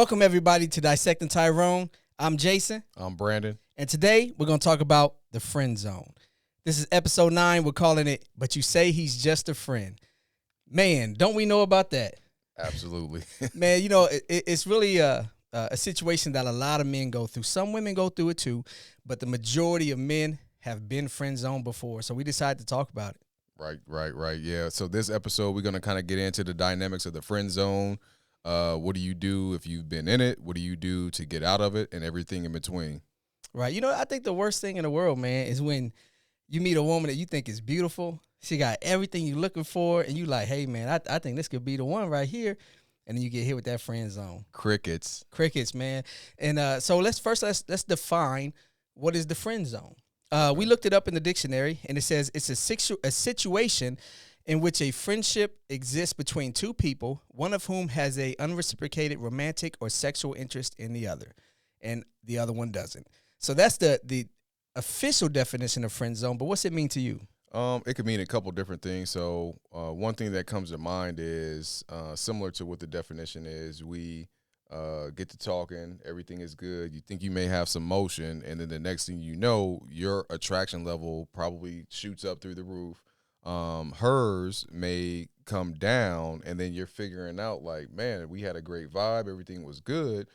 Welcome, everybody, to Dissecting Tyrone. I'm Jason, I'm Brandon. and today we're going to talk about the friend zone. This is episode 9. We're calling it, But You Say He's Just a Friend. Man, don't we know about that? Absolutely. Man, it's really a situation that a lot of men go through. Some women go through it too, but the majority of men have been friend zoned before, so we decided to talk about it. Right. Yeah. So this episode, we're going to kind of get into the dynamics of the friend zone. What do you do if you've been in it? What do you do to get out of it, and everything in between? Right. I think the worst thing in the world, man, is when you meet a woman that you think is beautiful. She got everything you're looking for, and you like, hey, man, I think this could be the one right here. And then you get hit with that friend zone. Crickets, man. And so let's define what is the friend zone. We looked it up in the dictionary, and it says it's a situation in which a friendship exists between two people, one of whom has a unreciprocated romantic or sexual interest in the other, and the other one doesn't. So that's the official definition of friend zone. But what's it mean to you? It could mean a couple different things. So one thing that comes to mind is similar to what the definition is. We get to talking, everything is good. You think you may have some motion, and then the next thing you know, your attraction level probably shoots up through the roof. Hers may come down, and then you're figuring out like, man, we had a great vibe, everything was good.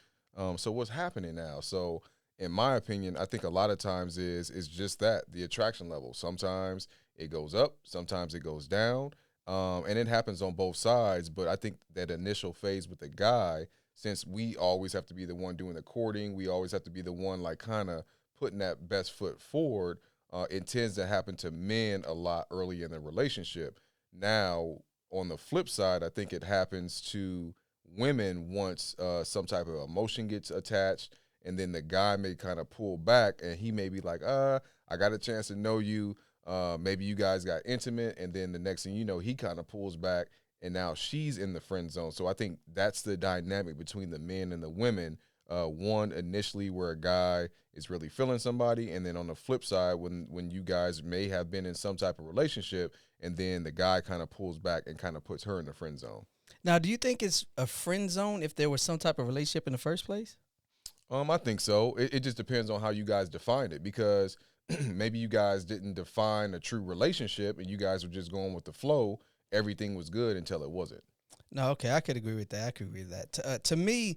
So what's happening now? So in my opinion, I think a lot of times is just that, the attraction level. Sometimes it goes up, sometimes it goes down, and it happens on both sides. But I think that initial phase with the guy, since we always have to be the one doing the courting, we always have to be the one like kind of putting that best foot forward. It tends to happen to men a lot early in the relationship. Now, on the flip side, I think it happens to women once some type of emotion gets attached, and then the guy may kind of pull back, and he may be like, I got a chance to know you. Maybe you guys got intimate, and then the next thing you know, he kind of pulls back, and now she's in the friend zone. So I think that's the dynamic between the men and the women. One initially where a guy is really feeling somebody, and then on the flip side when you guys may have been in some type of relationship, and then the guy kind of pulls back and kind of puts her in the friend zone. Now, do you think it's a friend zone if there was some type of relationship in the first place? I think so. It just depends on how you guys define it, because maybe you guys didn't define a true relationship and you guys were just going with the flow. Everything was good until it wasn't. No, okay, I could agree with that. To me,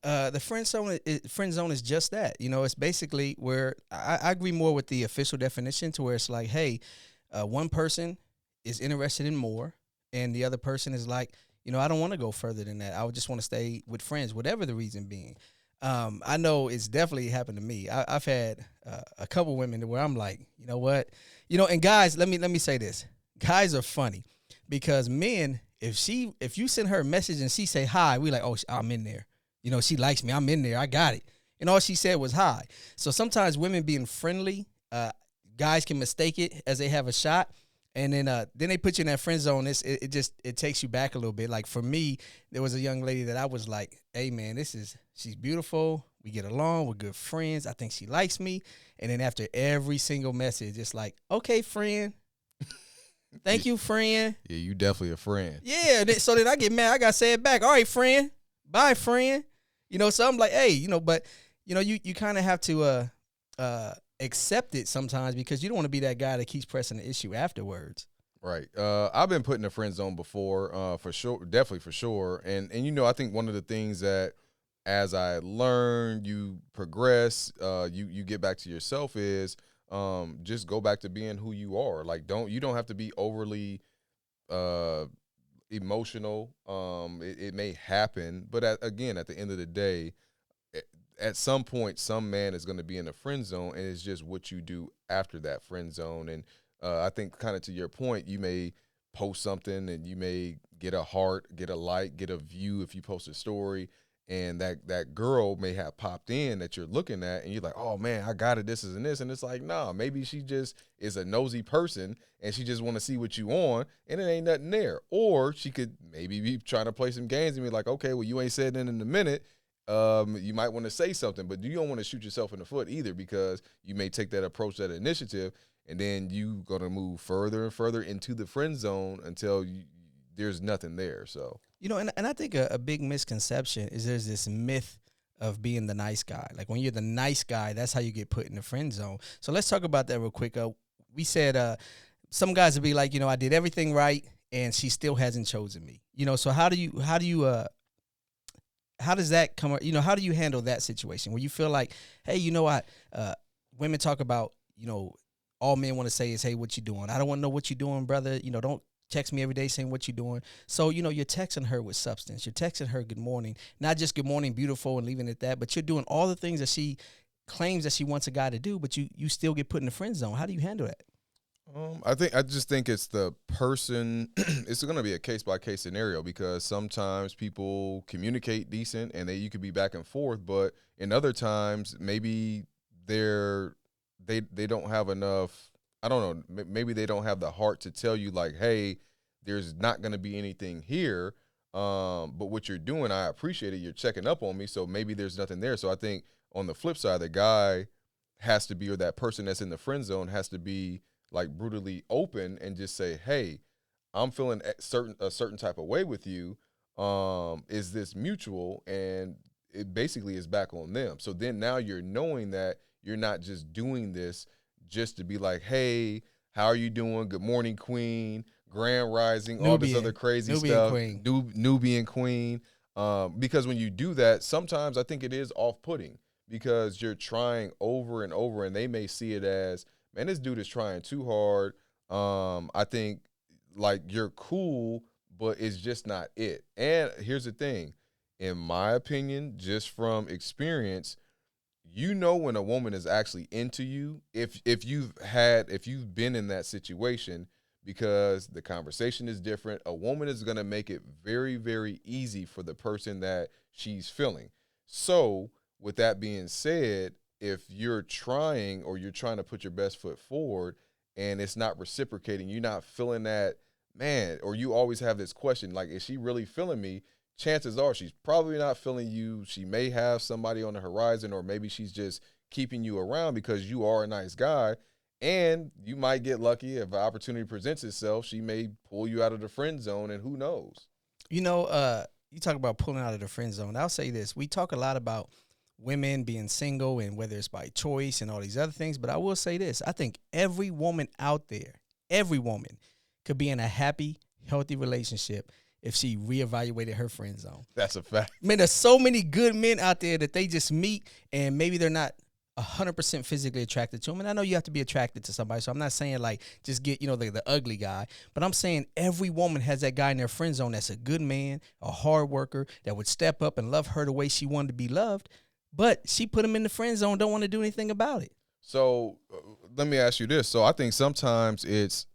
the friend zone is just that. It's basically where I agree more with the official definition, to where it's like, hey, one person is interested in more, and the other person is like, I don't want to go further than that. I would just want to stay with friends, whatever the reason being. I know it's definitely happened to me. I've had a couple women where I'm like, you know what, and guys, let me say this: guys are funny, because men, if you send her a message and she say hi, we like, oh, I'm in there. She likes me. I'm in there. I got it. And all she said was hi. So sometimes women being friendly, guys can mistake it as they have a shot. And then they put you in that friend zone. It takes you back a little bit. Like for me, there was a young lady that I was like, hey man, she's beautiful. We get along. We're good friends. I think she likes me. And then after every single message, it's like, okay, friend. Thank you, friend. Yeah, you definitely a friend. Yeah. So then I get mad. I got to say it back. All right, friend. Bye, friend. So I'm like, hey, but you kind of have to accept it sometimes, because you don't want to be that guy that keeps pressing the issue afterwards. Right. I've been put in a friend zone before, for sure, definitely for sure. And I think one of the things that as I learn, you progress, you get back to yourself is just go back to being who you are. Like you don't have to be overly emotional. It may happen, but again, at the end of the day, at some point, some man is going to be in a friend zone, and it's just what you do after that friend zone. And I think kind of to your point, you may post something and you may get a heart, get a like, get a view if you post a story, and that girl may have popped in that you're looking at, and you're like, oh man, I got it, this is and this. And it's like, nah, maybe she just is a nosy person and she just want to see what you on, and it ain't nothing there. Or she could maybe be trying to play some games and be like, okay, well, you ain't said it in a minute. You might want to say something, but you don't want to shoot yourself in the foot either, because you may take that approach, that initiative, and then you going to move further and further into the friend zone until there's nothing there. So You know, and I think a big misconception is there's this myth of being the nice guy. Like when you're the nice guy, that's how you get put in the friend zone. So let's talk about that real quick. We said some guys would be like, you know, I did everything right and she still hasn't chosen me. You know, so how does that come? You know, how do you handle that situation where you feel like, hey, you know what? Women talk about, you know, all men want to say is, hey, what you doing? I don't want to know what you doing, brother. You know, don't text me every day saying what you doing. So, you know, you're texting her with substance. You're texting her good morning, not just good morning, beautiful, and leaving it at that, but you're doing all the things that she claims that she wants a guy to do, but you still get put in the friend zone. How do you handle that? I just think it's the person. It's going to be a case by case scenario because sometimes people communicate decent and you could be back and forth, but in other times maybe they don't have enough. I don't know. Maybe they don't have the heart to tell you like, hey, there's not going to be anything here. But what you're doing, I appreciate it. You're checking up on me, so maybe there's nothing there. So I think on the flip side, the guy has to be, or that person that's in the friend zone has to be like brutally open and just say, hey, I'm feeling a certain type of way with you. Is this mutual? And it basically is back on them. So then now you're knowing that you're not just doing this just to be like, hey, how are you doing? Good morning, queen, grand rising, all this other crazy Nubian stuff. queen. Nubian queen. Because when you do that, sometimes I think it is off-putting because you're trying over and over and they may see it as, man, this dude is trying too hard. I think like you're cool, but it's just not it. And here's the thing, in my opinion, just from experience, you know when a woman is actually into you if you've been in that situation because the conversation is different. A woman is going to make it very, very easy for the person that she's feeling. So with that being said, if you're trying or you're trying to put your best foot forward and it's not reciprocating, you're not feeling that, man, or you always have this question like, is she really feeling me? Chances are she's probably not feeling you. She may have somebody on the horizon, or maybe she's just keeping you around because you are a nice guy. And you might get lucky if an opportunity presents itself. She may pull you out of the friend zone, and who knows? You know, you talk about pulling out of the friend zone. I'll say this. We talk a lot about women being single and whether it's by choice and all these other things, but I will say this. I think every woman out there, every woman could be in a happy, healthy relationship if she reevaluated her friend zone. That's a fact. Man, there's so many good men out there that they just meet and maybe they're not 100% physically attracted to them. And I know you have to be attracted to somebody, so I'm not saying like just get, you know, the ugly guy, but I'm saying every woman has that guy in their friend zone that's a good man, a hard worker, that would step up and love her the way she wanted to be loved, but she put him in the friend zone, don't want to do anything about it. So let me ask you this. So I think sometimes it's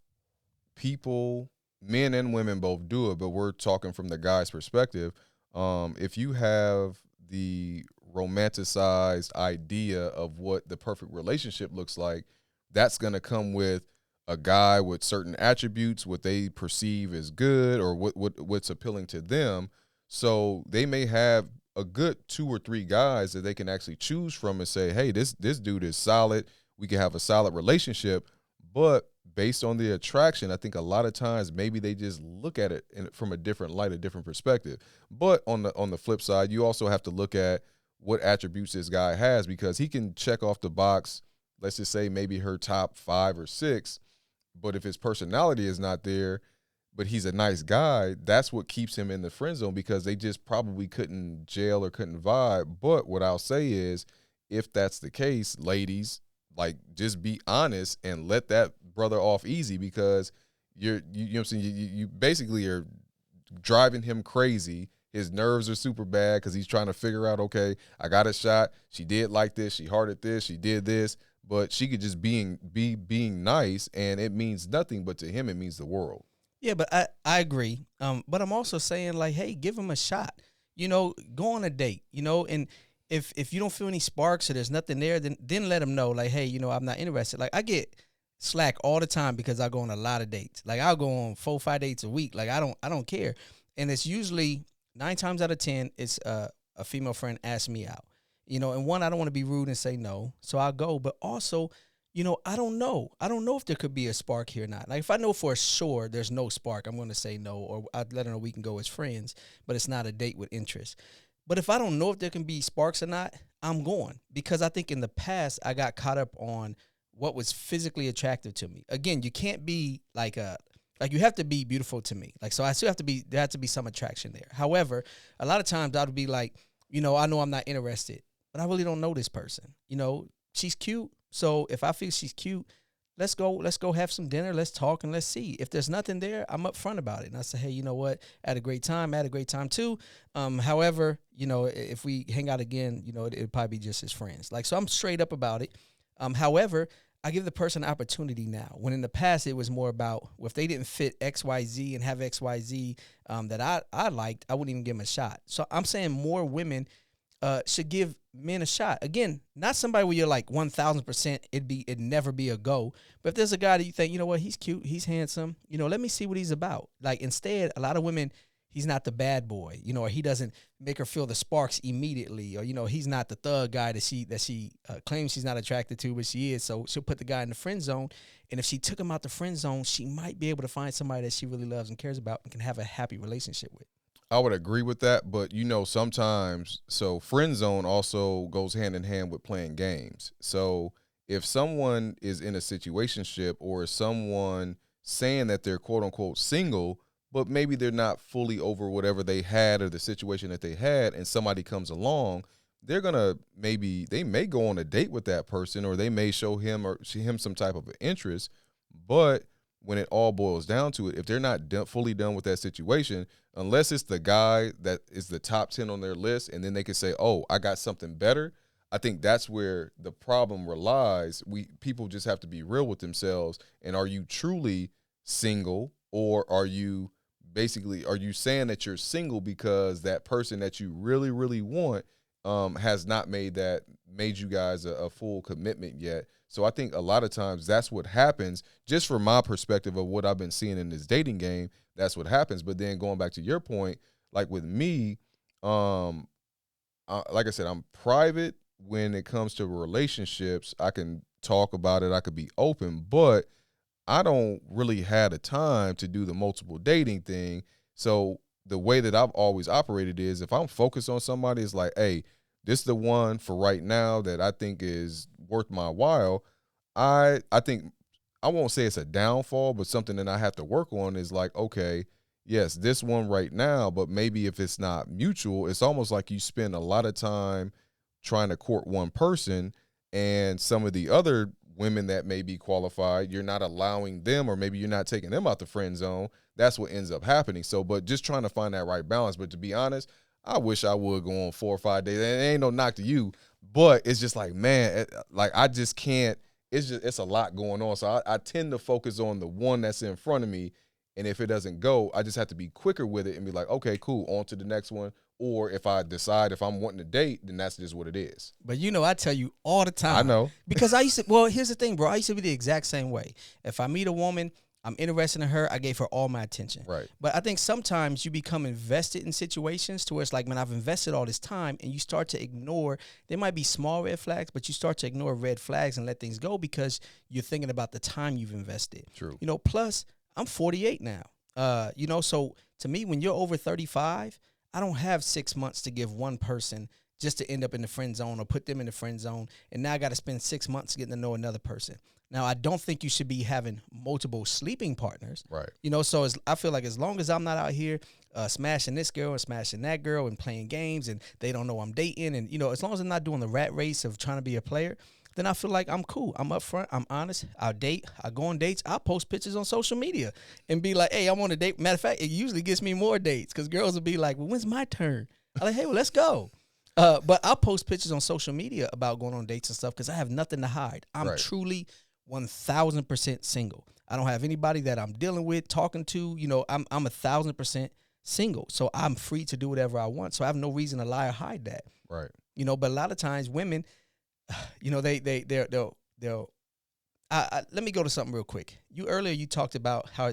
people, men and women both do it, but we're talking from the guy's perspective. If you have the romanticized idea of what the perfect relationship looks like, that's going to come with a guy with certain attributes, what they perceive as good or what's appealing to them. So they may have a good 2 or 3 guys that they can actually choose from and say, hey, this dude is solid. We can have a solid relationship. But based on the attraction, I think a lot of times maybe they just look at it from a different light, a different perspective. But on the flip side, you also have to look at what attributes this guy has, because he can check off the box, let's just say maybe her top 5 or 6, but if his personality is not there, but he's a nice guy, that's what keeps him in the friend zone, because they just probably couldn't gel or couldn't vibe. But what I'll say is, if that's the case, ladies, like, just be honest and let that brother off easy, because you know what I'm saying, you basically are driving him crazy. His nerves are super bad because he's trying to figure out, okay, I got a shot. She did like this. She hearted this. She did this. But she could just be being nice, and it means nothing, but to him it means the world. Yeah, but I agree. But I'm also saying, like, hey, give him a shot. You know, go on a date, you know, and if you don't feel any sparks or there's nothing there, then let him know, like, hey, you know, I'm not interested. Like, I get slack all the time because I go on a lot of dates. Like, I'll go on 4 or 5 dates a week. Like, I don't care. And it's usually 9 times out of 10, it's a female friend asks me out. You know, and one, I don't want to be rude and say no, so I'll go. But also, I don't know. I don't know if there could be a spark here or not. Like if I know for sure there's no spark, I'm going to say no, or I'd let her know we can go as friends, but it's not a date with interest. But if I don't know if there can be sparks or not, I'm going because I think in the past I got caught up on what was physically attractive to me. Again, you can't be like you have to be beautiful to me. Like so I still have to be there has to be some attraction there. However, a lot of times I would be like, I know I'm not interested, but I really don't know this person. She's cute. So if I feel she's cute, let's go have some dinner, let's talk and let's see. If there's nothing there, I'm upfront about it. And I say, hey, you know what? I had a great time too. However, if we hang out again, it'd probably be just as friends. Like so I'm straight up about it. However, I give the person an opportunity now. When in the past it was more about well, if they didn't fit XYZ and have XYZ that I liked, I wouldn't even give them a shot. So I'm saying more women should give men a shot. Again, not somebody where you're like 1,000%. It'd never be a go. But if there's a guy that you think, you know what, he's cute, he's handsome. Let me see what he's about. Like instead, a lot of women, he's not the bad boy. Or he doesn't make her feel the sparks immediately. Or he's not the thug guy that she claims she's not attracted to, but she is. So she'll put the guy in the friend zone. And if she took him out the friend zone, she might be able to find somebody that she really loves and cares about and can have a happy relationship with. I would agree with that, but sometimes, so friend zone also goes hand in hand with playing games. So if someone is in a situationship or is someone saying that they're quote unquote single, but maybe they're not fully over whatever they had or the situation that they had, and somebody comes along, they may go on a date with that person, or they may show him or him some type of an interest, but when it all boils down to it, if they're not fully done with that situation, unless it's the guy that is the top 10 on their list, and then they can say, oh, I got something better, I think that's where the problem relies. People just have to be real with themselves. And are you truly single, or are you saying that you're single because that person that you really, really want has not made you guys a full commitment yet? So I think a lot of times that's what happens, just from my perspective of what I've been seeing in this dating game, that's what happens. But then going back to your point, like with me, like I said, I'm private when it comes to relationships. I can talk about it, I could be open, but I don't really have the time to do the multiple dating thing. So the way that I've always operated is, if I'm focused on somebody, it's like, hey, this is the one for right now that I think is worth my while. I think, I won't say it's a downfall, but something that I have to work on is like, okay, yes, this one right now, but maybe if it's not mutual, it's almost like you spend a lot of time trying to court one person, and some of the other women that may be qualified, you're not allowing them, or maybe you're not taking them out the friend zone. That's what ends up happening. So, but just trying to find that right balance. But to be honest, I wish I would go on 4 or 5 days. And it ain't no knock to you, but it's just like, man, like I just can't. It's a lot going on. So I tend to focus on the one that's in front of me. And if it doesn't go, I just have to be quicker with it and be like, okay, cool, on to the next one. Or if I decide if I'm wanting to date, then that's just what it is. But I tell you all the time. I know. Because I used to, well, here's the thing, bro. I used to be the exact same way. If I meet a woman, I'm interested in her, I gave her all my attention. Right. But I think sometimes you become invested in situations to where it's like, man, I've invested all this time, and you start to ignore, there might be small red flags, but you start to ignore red flags and let things go because you're thinking about the time you've invested. True. Plus I'm 48 now. So to me, when you're over 35, I don't have 6 months to give one person just to end up in the friend zone or put them in the friend zone. And now I got to spend 6 months getting to know another person. Now, I don't think you should be having multiple sleeping partners. Right. So I feel like as long as I'm not out here smashing this girl and smashing that girl and playing games and they don't know I'm dating, and, as long as I'm not doing the rat race of trying to be a player, then I feel like I'm cool. I'm upfront. I'm honest. I'll date. I go on dates. I'll post pictures on social media and be like, hey, I'm on a date. Matter of fact, it usually gets me more dates because girls will be like, well, when's my turn? I'm like, hey, well, let's go. But I'll post pictures on social media about going on dates and stuff because I have nothing to hide. I'm truly 1,000% single. I don't have anybody that I'm dealing with, talking to. I'm 1,000% single. So I'm free to do whatever I want. So I have no reason to lie or hide that. Right. But a lot of times women, they'll let me go to something real quick. Earlier you talked about how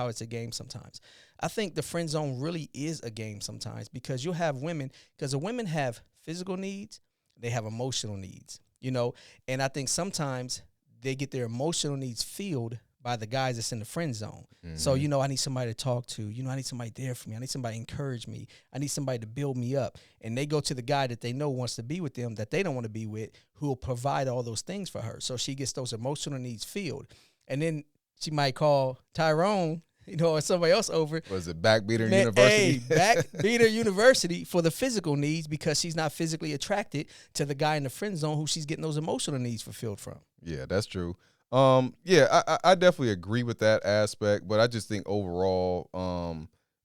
it's a game sometimes. I think the friend zone really is a game sometimes because you'll have women, because the women have physical needs, they have emotional needs, and I think sometimes they get their emotional needs filled by the guys that's in the friend zone. So, Mhm. I need somebody to talk to. I need somebody there for me. I need somebody to encourage me. I need somebody to build me up. And they go to the guy that they know wants to be with them, that they don't want to be with, who will provide all those things for her. So she gets those emotional needs filled. And then she might call Tyrone, or somebody else over. Was it Backbeater Man, University? hey, Backbeater University for the physical needs, because she's not physically attracted to the guy in the friend zone who she's getting those emotional needs fulfilled from. Yeah, that's true. Yeah, I definitely agree with that aspect, but I just think overall,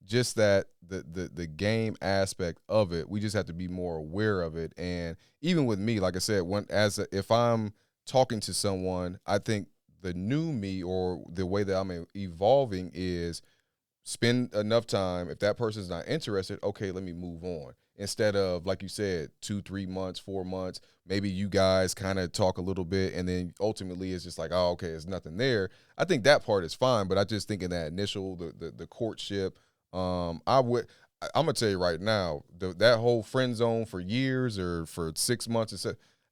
just that the game aspect of it, we just have to be more aware of it. And even with me, like I said, if I'm talking to someone, I think the new me or the way that I'm evolving is spend enough time. If that person's not interested, okay, let me move on. Instead of, like you said, 2-3 months, 4 months, maybe you guys kind of talk a little bit, and then ultimately it's just like, oh, okay, there's nothing there. I think that part is fine, but I just think in that initial the courtship, I'm gonna tell you right now, that whole friend zone for years or for 6 months, it's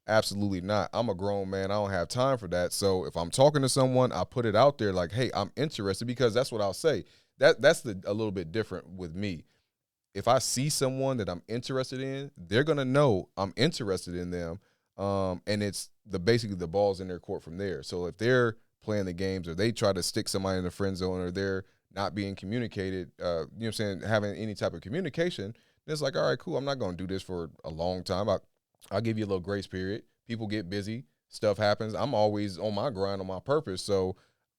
absolutely not. I'm a grown man. I don't have time for that. So if I'm talking to someone, I put it out there like, hey, I'm interested, because that's what I'll say. That's a little bit different with me. If I see someone that I'm interested in, they're gonna know I'm interested in them, and it's basically the ball's in their court from there. So if they're playing the games, or they try to stick somebody in the friend zone, or they're not being communicated, you know what I'm saying, having any type of communication, then it's like, all right, cool. I'm not gonna do this for a long time. I'll give you a little grace period. People get busy, stuff happens. I'm always on my grind, on my purpose. So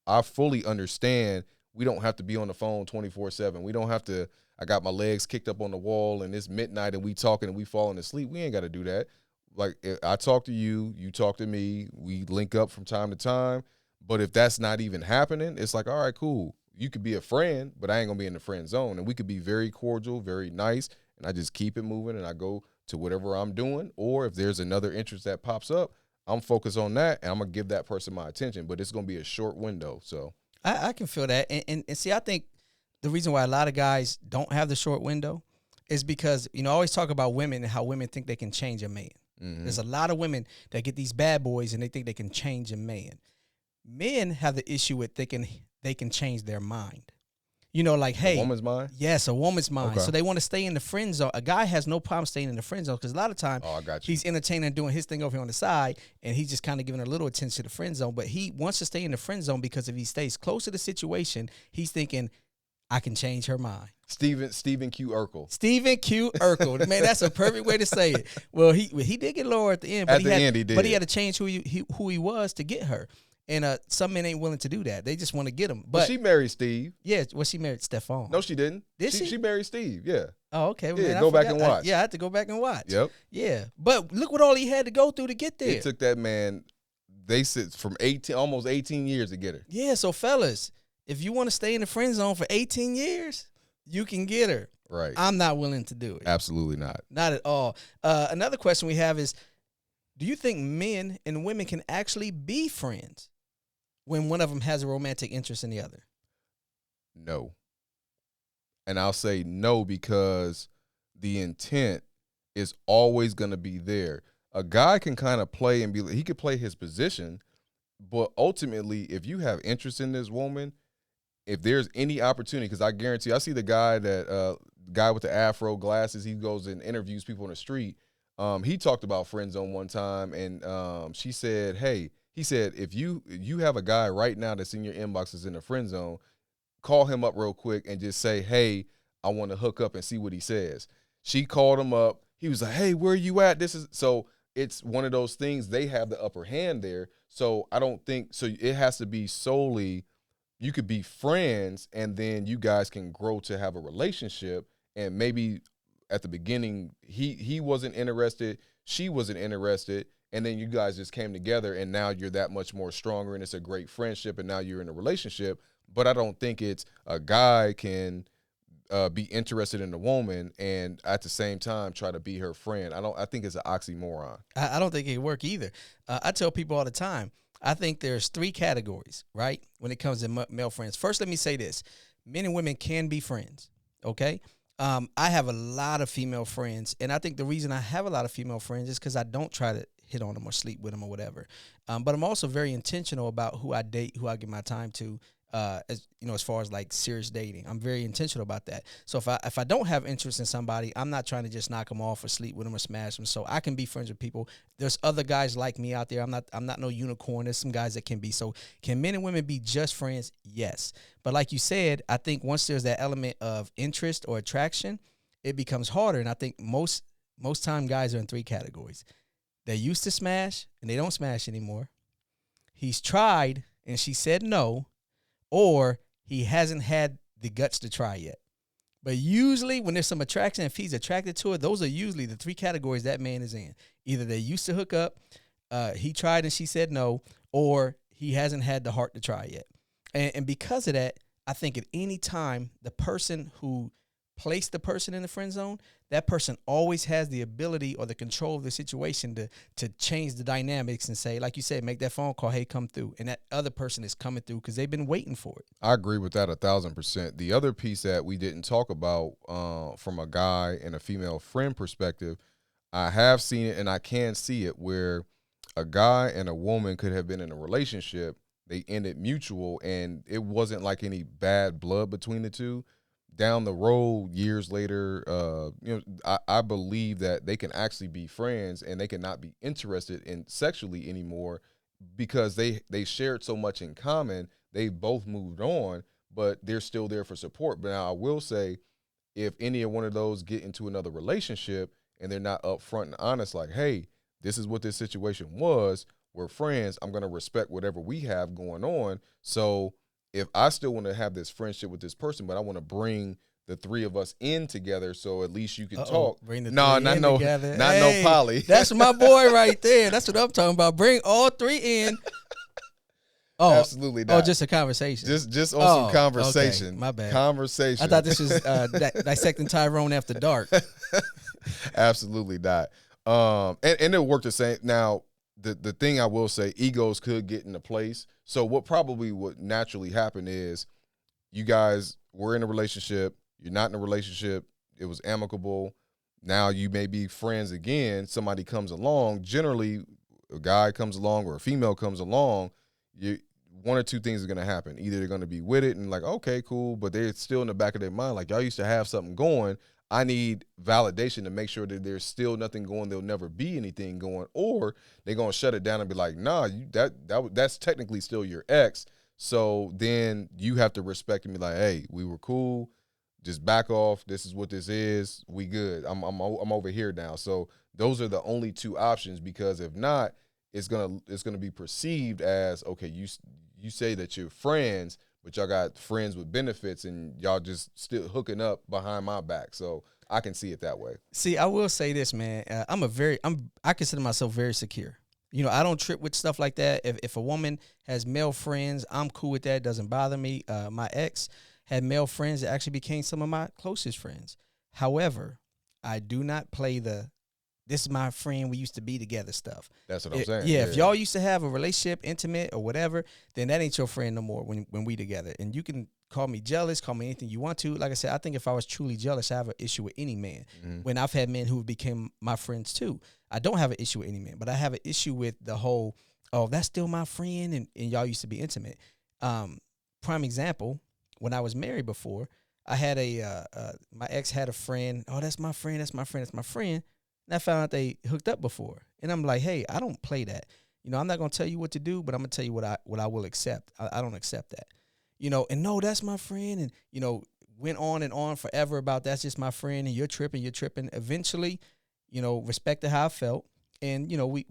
I fully understand we don't have to be on the phone 24/7. We don't have to. I got my legs kicked up on the wall and it's midnight and we talking and we falling asleep. We ain't got to do that. Like, I talk to you, you talk to me. We link up from time to time. But if that's not even happening, it's like, all right, cool. You could be a friend, but I ain't gonna be in the friend zone. And we could be very cordial, very nice, and I just keep it moving and I go to whatever I'm doing. Or if there's another interest that pops up, I'm focused on that and I'm gonna give that person my attention. But it's gonna be a short window. So I can feel that. And see, I think the reason why a lot of guys don't have the short window is because, I always talk about women and how women think they can change a man. mm-hmm. There's a lot of women that get these bad boys and they think they can change a man. Men have the issue with thinking they can change their mind. Like, hey, a woman's mind? Yes, a woman's mind. Okay. So they want to stay in the friend zone. A guy has no problem staying in the friend zone because a lot of times I got you. he's entertaining and doing his thing over here on the side, and he's just kind of giving a little attention to the friend zone. But he wants to stay in the friend zone because if he stays close to the situation, he's thinking, I can change her mind. Stephen Q. Urkel. Stephen Q. Urkel. Man, that's a perfect way to say it. Well, he did get lower at the end. But At the end, he did. But he had to change who he was to get her. And some men ain't willing to do that. They just want to get him. But she married Steve. Yeah, well, she married Stephon. No, she didn't. Did she? She married Steve, yeah. Oh, okay. Well, Yeah, man, go back and watch. I had to go back and watch. Yep. Yeah. But look what all he had to go through to get there. It took that man, they said, from almost 18 years to get her. Yeah, so fellas, if you want to stay in the friend zone for 18 years, you can get her. Right. I'm not willing to do it. Absolutely not. Not at all. Another question we have is, do you think men and women can actually be friends when one of them has a romantic interest in the other? No. And I'll say no because the intent is always going to be there. A guy can kind of play and he could play his position, but ultimately, if you have interest in this woman, if there's any opportunity, because I guarantee, I see the guy guy with the afro glasses, he goes and interviews people on the street. He talked about friend zone one time, and she said, hey, he said, if you have a guy right now that's in your inbox that's in the friend zone, call him up real quick and just say, hey, I want to hook up and see what he says. She called him up. He was like, hey, where are you at? So it's one of those things, they have the upper hand there. So I don't think, so it has to be solely, you could be friends and then you guys can grow to have a relationship. And maybe at the beginning, he wasn't interested, she wasn't interested, and then you guys just came together and now you're that much more stronger and it's a great friendship and now you're in a relationship. But I don't think it's a guy can be interested in a woman and at the same time try to be her friend. I think it's an oxymoron. I don't think it would work either. I tell people all the time, I think there's 3 categories, right, when it comes to male friends. First, let me say this. Men and women can be friends, okay? I have a lot of female friends, and I think the reason I have a lot of female friends is because I don't try to hit on them or sleep with them or whatever. But I'm also very intentional about who I date, who I give my time to. As you know, as far as like serious dating, I'm very intentional about that. So if I don't have interest in somebody, I'm not trying to just knock them off or sleep with them or smash them. So I can be friends with people. There's other guys like me out there. I'm not no unicorn. There's some guys that can be. So can men and women be just friends? Yes. But like you said, I think once there's that element of interest or attraction, it becomes harder. And I think most time guys are in three categories. They used to smash and they don't smash anymore. He's tried and she said no. Or he hasn't had the guts to try yet. But usually when there's some attraction, if he's attracted to it, those are usually the three categories that man is in. Either they used to hook up, he tried and she said no, or he hasn't had the heart to try yet. And because of that, I think at any time, the person who placed the person in the friend zone, that person always has the ability or the control of the situation to change the dynamics and say, like you said, make that phone call, hey, come through. And that other person is coming through because they've been waiting for it. I agree with that 1,000%. The other piece that we didn't talk about from a guy and a female friend perspective, I have seen it and I can see it where a guy and a woman could have been in a relationship. They ended mutual and it wasn't like any bad blood between the two. Down the road, years later, I believe that they can actually be friends and they cannot be interested in sexually anymore because they shared so much in common. They both moved on, but they're still there for support. But now I will say, if any of one of those get into another relationship and they're not upfront and honest, like, hey, this is what this situation was. We're friends. I'm going to respect whatever we have going on. So if I still want to have this friendship with this person, but I want to bring the three of us in together, so at least you can talk. Bring the no, three not in no, together. not Hey, no poly. That's my boy right there. That's what I'm talking about. Bring all three in. Oh, Absolutely not. Oh, just a conversation. Just on some conversation. Okay. My bad. Conversation. I thought this was dissecting Tyrone after dark. Absolutely not. And it'll work the same. Now, the thing I will say, egos could get into place. So what probably would naturally happen is you guys were in a relationship, you're not in a relationship, it was amicable. Now you may be friends again, somebody comes along, generally a guy comes along or a female comes along, one or two things are going to happen. Either they're going to be with it and like, okay, cool, but they're still in the back of their mind, like, y'all used to have something going. I need validation to make sure that there's still nothing going. There'll never be anything going, or they're gonna shut it down and be like, "Nah, that's technically still your ex." So then you have to respect and be like, "Hey, we were cool. Just back off. This is what this is. We good. I'm over here now." So those are the only two options because if not, it's gonna be perceived as okay. You say that you're friends, but y'all got friends with benefits and y'all just still hooking up behind my back. So I can see it that way. See, I will say this, man. I consider myself very secure. You know, I don't trip with stuff like that. If a woman has male friends, I'm cool with that. It doesn't bother me. My ex had male friends that actually became some of my closest friends. However, I do not play this is my friend, we used to be together stuff. That's what I'm saying. Yeah, if y'all used to have a relationship, intimate or whatever, then that ain't your friend no more when we together. And you can call me jealous, call me anything you want to. Like I said, I think if I was truly jealous, I have an issue with any man. Mm-hmm. When I've had men who became my friends too. I don't have an issue with any man, but I have an issue with the whole, oh, that's still my friend and y'all used to be intimate. Prime example, when I was married before, I had my ex had a friend, oh, that's my friend, that's my friend, that's my friend. And I found out they hooked up before. And I'm like, hey, I don't play that. You know, I'm not going to tell you what to do, but I'm going to tell you what I will accept. I don't accept that. You know, and no, that's my friend. And, you know, went on and on forever about that's just my friend and you're tripping. Eventually, you know, respected how I felt. And, you know, we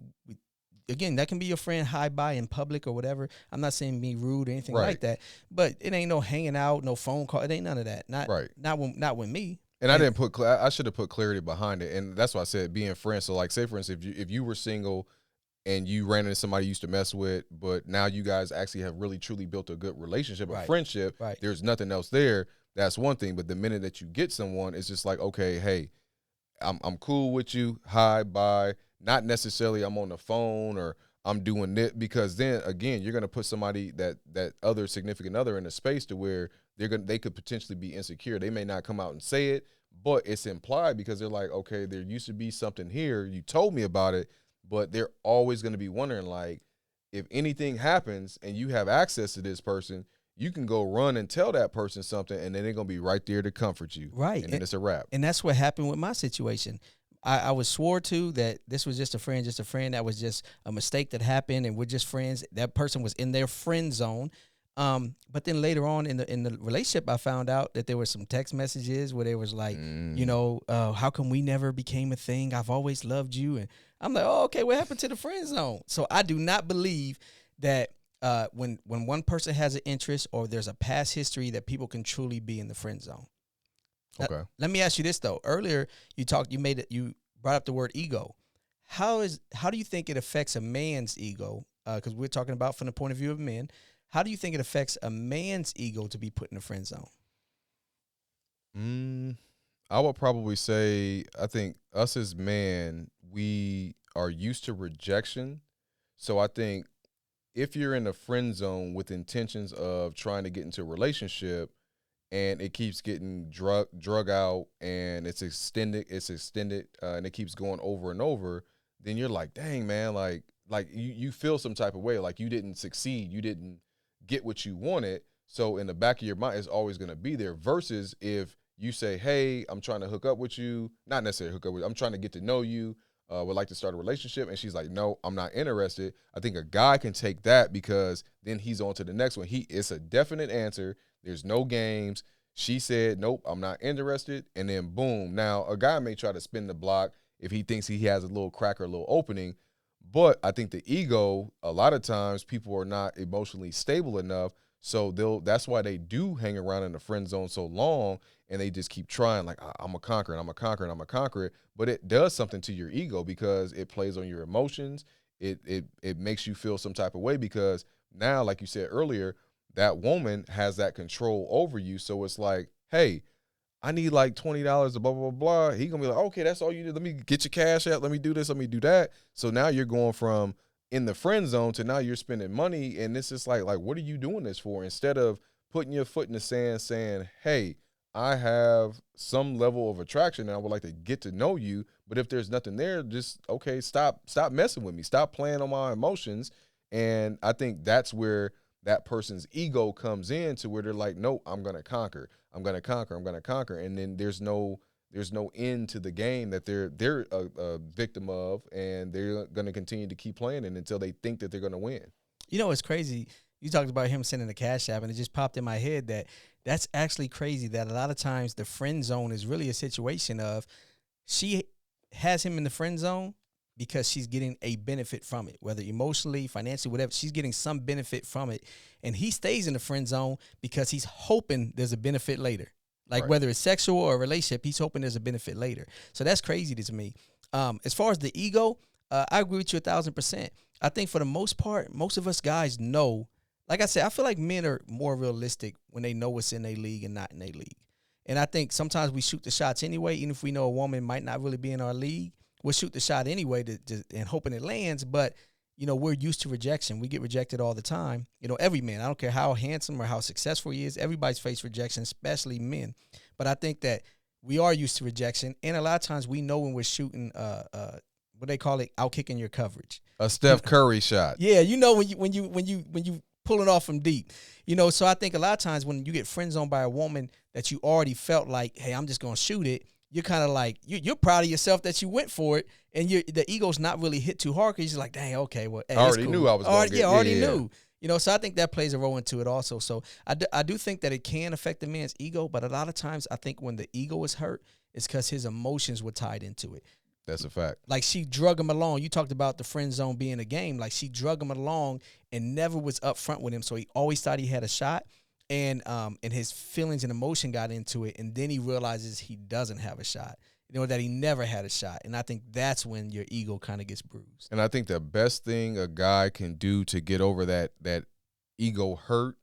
again, that can be your friend high by in public or whatever. I'm not saying be rude or anything like that. But it ain't no hanging out, no phone call. It ain't none of that. Not with me. And I didn't I should have put clarity behind it. And that's why I said being friends. So like, say for instance, if you were single and you ran into somebody you used to mess with, but now you guys actually have really truly built a good relationship, a friendship, there's nothing else there. That's one thing. But the minute that you get someone, it's just like, okay, hey, I'm cool with you. Hi, bye. Not necessarily I'm on the phone or I'm doing it, because then again, you're going to put somebody that other significant other in a space to where they could potentially be insecure. They may not come out and say it, but it's implied because they're like, okay, there used to be something here. You told me about it. but they're always going to be wondering, like, if anything happens and you have access to this person, you can go run and tell that person something, and then they're going to be right there to comfort you. Right. And then it's a wrap. And that's what happened with my situation. I was swore to that this was just a friend, that was just a mistake that happened, and we're just friends. That person was in their friend zone. But then later on in the relationship, I found out that there were some text messages where they was like, how come we never became a thing? I've always loved you. And I'm like, oh, okay, what happened to the friend zone? So I do not believe that when one person has an interest or there's a past history that people can truly be in the friend zone. Okay. Let me ask you this though. Earlier you brought up the word ego. How do you think it affects a man's ego? Because we're talking about from the point of view of men. How do you think it affects a man's ego to be put in the friend zone? I would probably say, I think us as men, we are used to rejection. So I think if you're in the friend zone with intentions of trying to get into a relationship, and it keeps getting drug out, and it's extended, and it keeps going over and over, then you're like, dang, man, like you feel some type of way, like you didn't succeed, you didn't get what you wanted. So in the back of your mind, it's always going to be there. Versus if you say, hey, I'm trying to hook up with you, not necessarily hook up with you, I'm trying to get to know you, would like to start a relationship, and she's like, no, I'm not interested. I think a guy can take that, because then he's on to the next one. It's a definite answer. There's no games. She said, nope, I'm not interested. And then boom. Now, a guy may try to spin the block if he thinks he has a little crack or a little opening. But I think the ego, a lot of times people are not emotionally stable enough. So that's why they do hang around in the friend zone so long, and they just keep trying, like, I'm a conquer, and I'm a conquer, and I'm a conquer it. But it does something to your ego, because it plays on your emotions. It makes you feel some type of way, because now, like you said earlier, that woman has that control over you. So it's like, hey, I need like $20, blah, blah, blah, blah. He gonna be like, okay, that's all you need. Let me get your cash out. Let me do this. Let me do that. So now you're going from in the friend zone to now you're spending money. And this is like, what are you doing this for? Instead of putting your foot in the sand saying, hey, I have some level of attraction and I would like to get to know you. But if there's nothing there, just, okay, stop messing with me. Stop playing on my emotions. And I think that's where that person's ego comes in, to where they're like, no, I'm going to conquer. I'm going to conquer. I'm going to conquer. And then there's no end to the game that they're a victim of, and they're going to continue to keep playing it until they think that they're going to win. You know, it's crazy. You talked about him sending the cash app, and it just popped in my head that that's actually crazy, that a lot of times the friend zone is really a situation of she has him in the friend zone because she's getting a benefit from it, whether emotionally, financially, whatever. She's getting some benefit from it. And he stays in the friend zone because he's hoping there's a benefit later. Like, right, whether it's sexual or a relationship, he's hoping there's a benefit later. So that's crazy to me. As far as the ego, I agree with you 1,000%. I think for the most part, most of us guys know, like I said, I feel like men are more realistic when they know what's in their league and not in their league. And I think sometimes we shoot the shots anyway, even if we know a woman might not really be in our league. We'll shoot the shot anyway and hoping it lands. But, you know, we're used to rejection. We get rejected all the time. You know, every man, I don't care how handsome or how successful he is, everybody's faced rejection, especially men. But I think that we are used to rejection. And a lot of times we know when we're shooting, what they call it, out kicking your coverage. A Steph Curry shot. Yeah, you know, when you pull it off from deep. You know, so I think a lot of times when you get friend zoned by a woman that you already felt like, hey, I'm just going to shoot it, you're kind of like, you're proud of yourself that you went for it, and the ego's not really hit too hard, because you're just like, dang, okay, well, hey, I already cool. knew I was going to get it. Yeah, already knew. You know, so I think that plays a role into it also. So I do think that it can affect the man's ego, but a lot of times I think when the ego is hurt, it's because his emotions were tied into it. That's a fact. Like, she drug him along. You talked about the friend zone being a game. Like, she drug him along and never was upfront with him, so he always thought he had a shot. And his feelings and emotion got into it, and then he realizes he doesn't have a shot. You know, that he never had a shot. And I think that's when your ego kind of gets bruised. And I think the best thing a guy can do to get over that ego hurt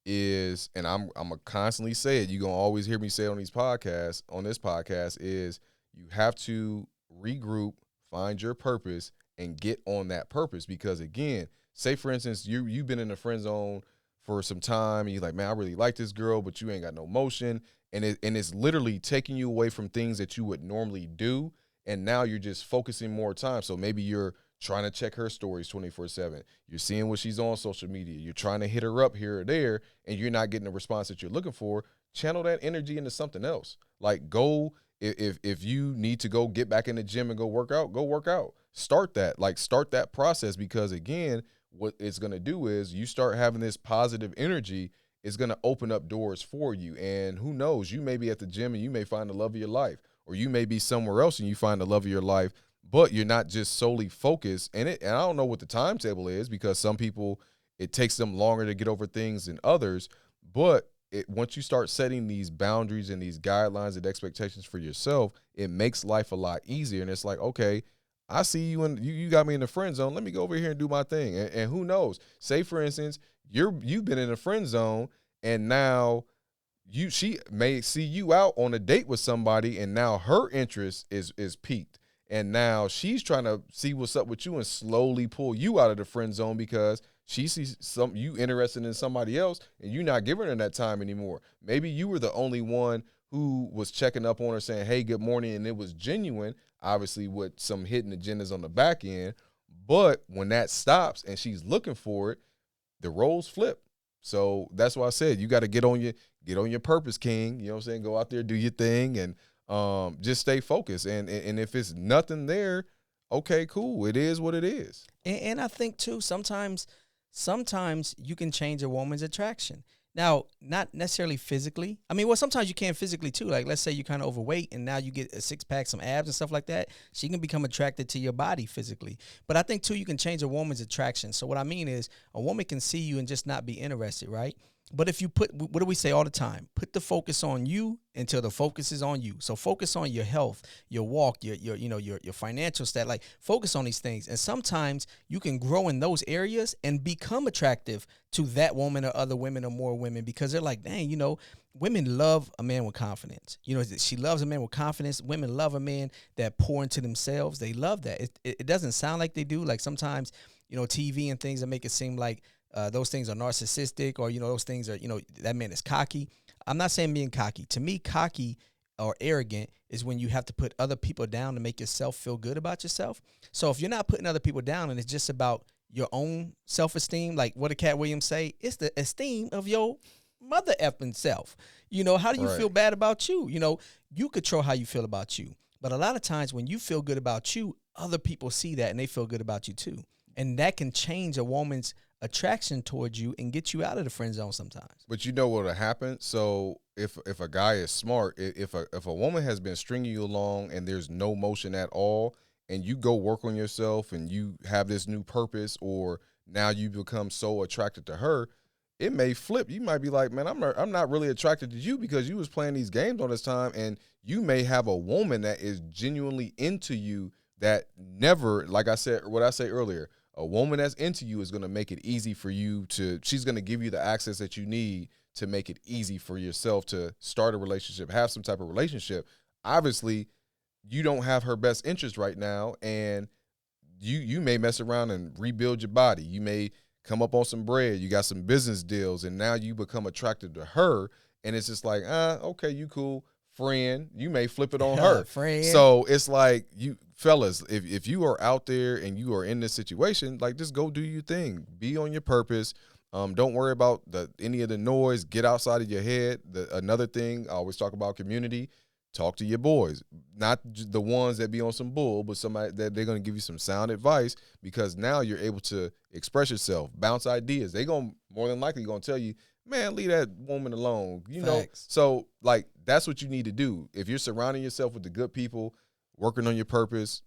is, and I'm gonna constantly say it, you're gonna always hear me say it on this podcast, is you have to regroup, find your purpose, and get on that purpose. Because again, say for instance, you've been in the friend zone for some time, and you're like, man, I really like this girl, but you ain't got no motion. And it's literally taking you away from things that you would normally do. And now you're just focusing more time. So maybe you're trying to check her stories 24/7. You're seeing what she's on social media. You're trying to hit her up here or there, and you're not getting the response that you're looking for. Channel that energy into something else. Like go if you need to go get back in the gym and go work out, go work out. Start that. Like start that process because again, what it's going to do is you start having this positive energy. It's going to open up doors for you. And who knows, you may be at the gym and you may find the love of your life, or you may be somewhere else and you find the love of your life, but you're not just solely focused. And I don't know what the timetable is because some people, it takes them longer to get over things than others. But once you start setting these boundaries and these guidelines and expectations for yourself, it makes life a lot easier. And it's like, okay, I see you and you got me in the friend zone. Let me go over here and do my thing. And who knows? Say for instance, you've been in a friend zone and now she may see you out on a date with somebody and now her interest is piqued. And now she's trying to see what's up with you and slowly pull you out of the friend zone because she sees you interested in somebody else and you're not giving her that time anymore. Maybe you were the only one who was checking up on her saying, hey, good morning, and it was genuine, obviously with some hidden agendas on the back end. But when that stops and she's looking for it, the roles flip. So that's why I said you got to get on your purpose, King. You know what I'm saying? Go out there, do your thing, and just stay focused. And if it's nothing there, okay, cool. It is what it is. And I think too, sometimes you can change a woman's attraction. Now, not necessarily physically. I mean, well, sometimes you can physically too. Like, let's say you're kind of overweight and now you get a six-pack, some abs and stuff like that. She can become attracted to your body physically. But I think too, you can change a woman's attraction. So what I mean is a woman can see you and just not be interested, right? But if you what do we say all the time? Put the focus on you until the focus is on you. So focus on your health, your walk, your financial stat. Like focus on these things. And sometimes you can grow in those areas and become attractive to that woman or other women or more women because they're like, dang, women love a man with confidence. She loves a man with confidence. Women love a man that pour into themselves. They love that. It doesn't sound like they do. Like sometimes, TV and things that make it seem like those things are narcissistic or, those things are, that man is cocky. I'm not saying being cocky. To me, cocky or arrogant is when you have to put other people down to make yourself feel good about yourself. So if you're not putting other people down and it's just about your own self-esteem, like what did Cat Williams say? It's the esteem of your mother effing self. How do you feel bad about you? You control how you feel about you. But a lot of times when you feel good about you, other people see that and they feel good about you too. And that can change a woman's attraction towards you and get you out of the friend zone sometimes. But you know what'll happen? So if a guy is smart, if a woman has been stringing you along and there's no motion at all, and you go work on yourself and you have this new purpose, or now you become so attracted to her, it may flip. You might be like, man, I'm not really attracted to you because you was playing these games all this time, and you may have a woman that is genuinely into you that never, like I said, what I say earlier, a woman that's into you is going to make it easy for you she's going to give you the access that you need to make it easy for yourself to start a relationship, have some type of relationship. Obviously, you don't have her best interest right now, and you may mess around and rebuild your body. You may come up on some bread. You got some business deals, and now you become attracted to her, and it's just like, okay, you cool. Friend, you may flip it on her. Friend. So it's like, you fellas, if you are out there and you are in this situation, like just go do your thing. Be on your purpose. Don't worry about any of the noise. Get outside of your head. Another thing, I always talk about community. Talk to your boys, not the ones that be on some bull, but somebody that they're going to give you some sound advice, because now you're able to express yourself, bounce ideas. They going more than likely going to tell you, man, leave that woman alone. Facts. So like that's what you need to do. If you're surrounding yourself with the good people, working on your purpose,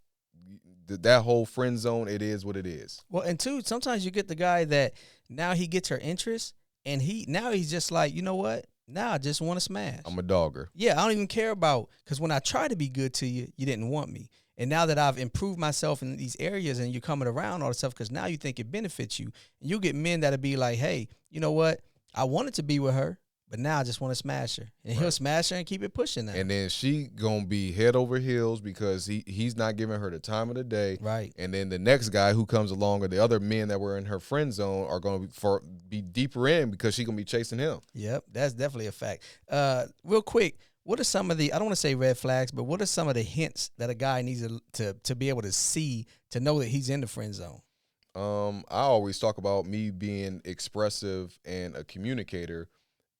that whole friend zone, it is what it is. Well, and two, sometimes you get the guy that now he gets her interest, and he's just like, you know what? Now I just want to smash. I'm a dogger. Yeah, I don't even care about, because when I try to be good to you, you didn't want me. And now that I've improved myself in these areas and you're coming around all this stuff because now you think it benefits you. And you'll get men that'll be like, hey, you know what? I wanted to be with her, but now I just want to smash her. And he'll smash her and keep it pushing now. And then she going to be head over heels because he's not giving her the time of the day. Right. And then the next guy who comes along, or the other men that were in her friend zone, are going to be deeper in because she's going to be chasing him. Yep, that's definitely a fact. Real quick, what are some of the, I don't want to say red flags, but what are some of the hints that a guy needs to be able to see to know that he's in the friend zone? I always talk about me being expressive and a communicator.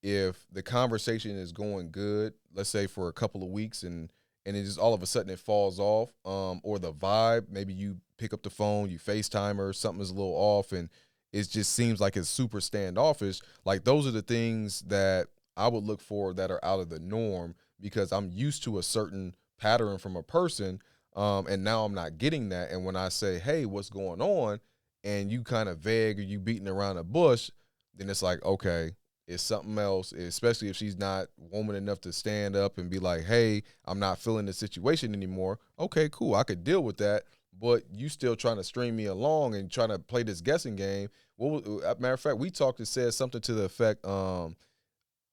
If the conversation is going good, let's say for a couple of weeks, and it just all of a sudden it falls off, or the vibe, maybe you pick up the phone, you FaceTime her, something is a little off, and it just seems like it's super standoffish. Like those are the things that I would look for that are out of the norm because I'm used to a certain pattern from a person, and now I'm not getting that. And when I say, "Hey, what's going on?" and you kind of vague or you beating around a bush, then it's like, okay, it's something else, especially if she's not woman enough to stand up and be like, hey, I'm not feeling the situation anymore. Okay, cool. I could deal with that. But you still trying to string me along and trying to play this guessing game. Matter of fact, we talked and said something to the effect,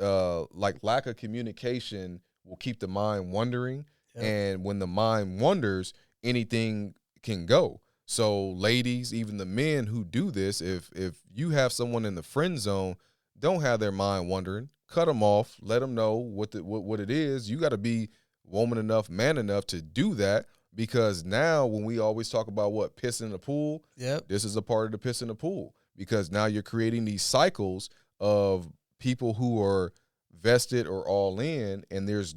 like lack of communication will keep the mind wondering. Yep. And when the mind wanders, anything can go. So ladies, even the men who do this, if you have someone in the friend zone, don't have their mind wandering. Cut them off. Let them know what it is. You got to be woman enough, man enough to do that, because now when we always talk about what piss in the pool, Yep. this is a part of the piss in the pool, because now you're creating these cycles of people who are vested or all in, and there's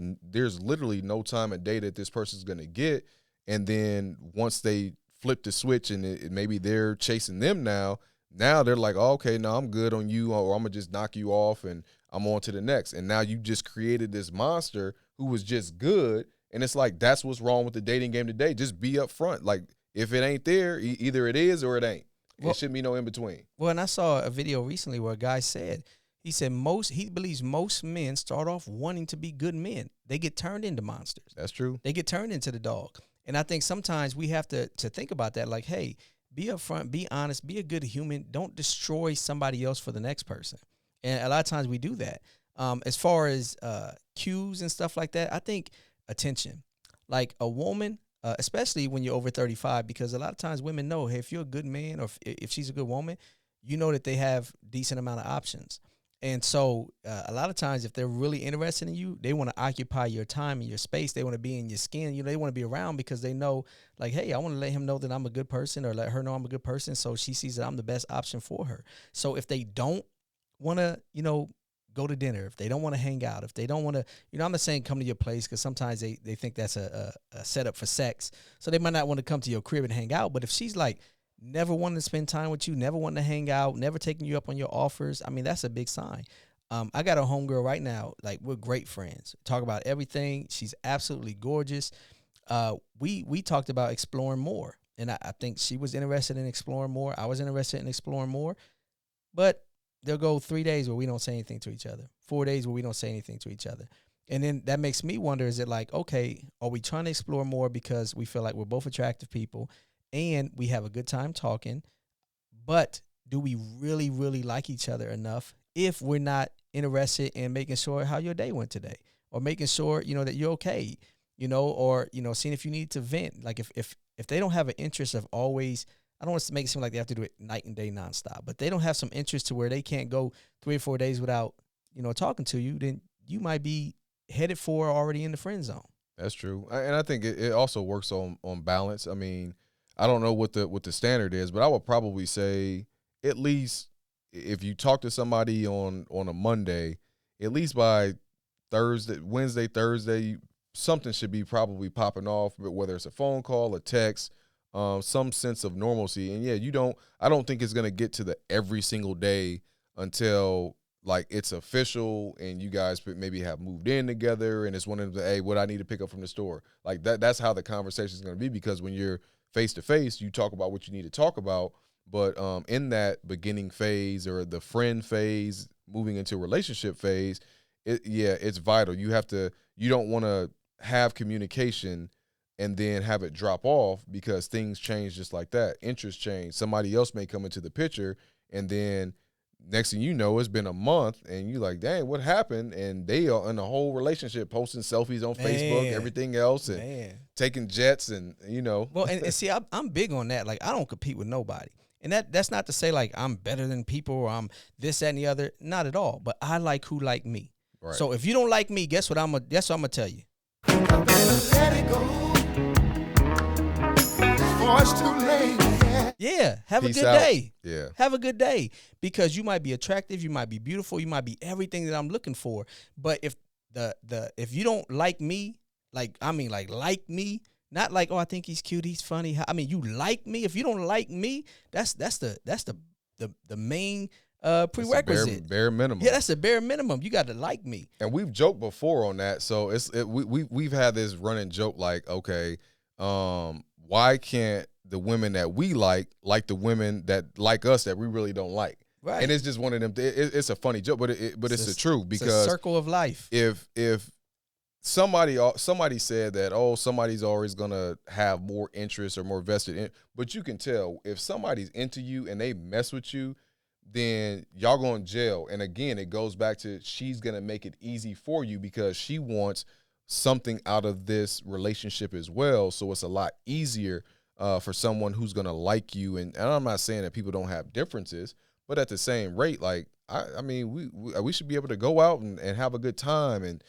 literally no time of day that this person's going to get, and then once they flip the switch and maybe they're chasing them now they're like, oh, okay, no, I'm good on you, or I'm gonna just knock you off and I'm on to the next. And now you just created this monster who was just good, and it's like that's what's wrong with the dating game today. Just be upfront. Like if it ain't there, either it is or it ain't. It shouldn't be no in between. Well, and I saw a video recently where a guy said, he believes most men start off wanting to be good men. They get turned into monsters. That's true. They get turned into the dog. And I think sometimes we have to think about that. Like, hey, be upfront, be honest, be a good human. Don't destroy somebody else for the next person. And a lot of times we do that. As far as cues and stuff like that, I think attention. Like a woman, especially when you're over 35, because a lot of times women know, hey, if you're a good man or if she's a good woman, you know that they have decent amount of options. And so a lot of times if they're really interested in you, they want to occupy your time and your space. They want to be in your skin. You know, they want to be around because they know, like, hey, I want to let him know that I'm a good person, or let her know I'm a good person, so she sees that I'm the best option for her. So if they don't want to, go to dinner, if they don't want to hang out, if they don't want to, I'm not saying come to your place, because sometimes they think that's a setup for sex. So they might not want to come to your crib and hang out. But if she's like, never wanting to spend time with you, never wanting to hang out, never taking you up on your offers, I mean, that's a big sign. I got a homegirl right now, like we're great friends. Talk about everything. She's absolutely gorgeous. We talked about exploring more, and I think she was interested in exploring more. I was interested in exploring more, but there'll go 3 days where we don't say anything to each other, 4 days where we don't say anything to each other. And then that makes me wonder, is it like, okay, are we trying to explore more because we feel like we're both attractive people and we have a good time talking, but do we really, really like each other enough if we're not interested in making sure how your day went today, or making sure, that you're okay, or, seeing if you need to vent. Like if they don't have an interest of always, I don't want to make it seem like they have to do it night and day nonstop, but they don't have some interest to where they can't go 3 or 4 days without, talking to you, then you might be headed for already in the friend zone. That's true. And I think it also works on balance. I mean, I don't know what the standard is, but I would probably say at least if you talk to somebody on a Monday, at least by Wednesday, Thursday, something should be probably popping off, whether it's a phone call, a text, some sense of normalcy. And yeah, I don't think it's going to get to the every single day until like it's official and you guys maybe have moved in together and it's one of the, hey, what I need to pick up from the store. Like that's how the conversation is going to be, because when you're face to face, you talk about what you need to talk about. But in that beginning phase or the friend phase, moving into a relationship phase, it's vital. You don't want to have communication and then have it drop off, because things change just like that. Interests change. Somebody else may come into the picture, and then next thing you know, it's been a month, and you're like, dang, what happened? And they are in a whole relationship, posting selfies on Facebook, everything else, and taking jets, and Well, and see, I'm big on that. Like, I don't compete with nobody. And that's not to say, like, I'm better than people or I'm this, that, and the other. Not at all. But I like who like me. Right. So if you don't like me, guess what I'm gonna tell you. Let it go. Before it's too late. Yeah, have Peace a good out. day. Yeah. Have a good day, because you might be attractive, you might be beautiful, you might be everything that I'm looking for. But if if you don't like me, like me, not like, oh, I think he's cute, he's funny. I mean, you like me. If you don't like me, that's the main prerequisite. Bare minimum. Yeah, that's the bare minimum. You got to like me. And we've joked before on that, so we've had this running joke like, okay, why can't the women that we like the women that like us that we really don't like? Right. And it's just one of them. It's a funny joke, but it's the truth, because it's a circle of life. If somebody said that, oh, somebody's always gonna have more interest or more vested in, but you can tell if somebody's into you and they mess with you, then y'all going to jail. And again, it goes back to, she's going to make it easy for you because she wants something out of this relationship as well. So it's a lot easier for someone who's going to like you. And I'm not saying that people don't have differences, but at the same rate, like, I mean, we should be able to go out and have a good time and